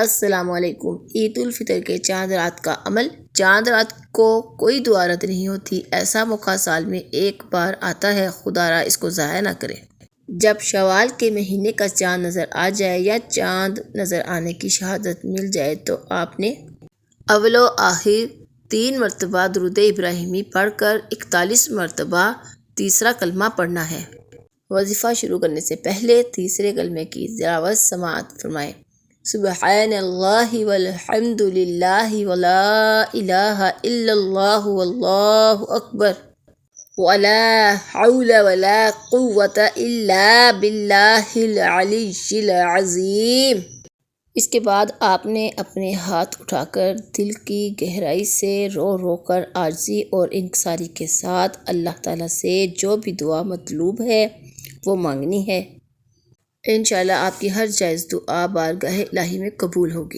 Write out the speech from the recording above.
السلام علیکم۔ عید الفطر کے چاند رات کا عمل۔ چاند رات کو کوئی دعا رد نہیں ہوتی، ایسا موقع سال میں ایک بار آتا ہے، خدا را اس کو ضائع نہ کرے۔ جب شوال کے مہینے کا چاند نظر آ جائے یا چاند نظر آنے کی شہادت مل جائے تو آپ نے اول و آخر 3 مرتبہ درود ابراہیمی پڑھ کر 41 مرتبہ تیسرا کلمہ پڑھنا ہے۔ وظیفہ شروع کرنے سے پہلے تیسرے کلمے کی تلاوت سماعت فرمائیں۔ سبحان اللہ والحمد للہ ولا الہ الا اللہ واللہ اکبر ولا حول ولا قوة الا باللہ العلی العظیم۔ اس کے بعد آپ نے اپنے ہاتھ اٹھا کر دل کی گہرائی سے رو رو کر عاجزی اور انکساری کے ساتھ اللہ تعالیٰ سے جو بھی دعا مطلوب ہے وہ مانگنی ہے۔ انشاءاللہ آپ کی ہر جائز دعا بارگاہ الہی میں قبول ہوگی۔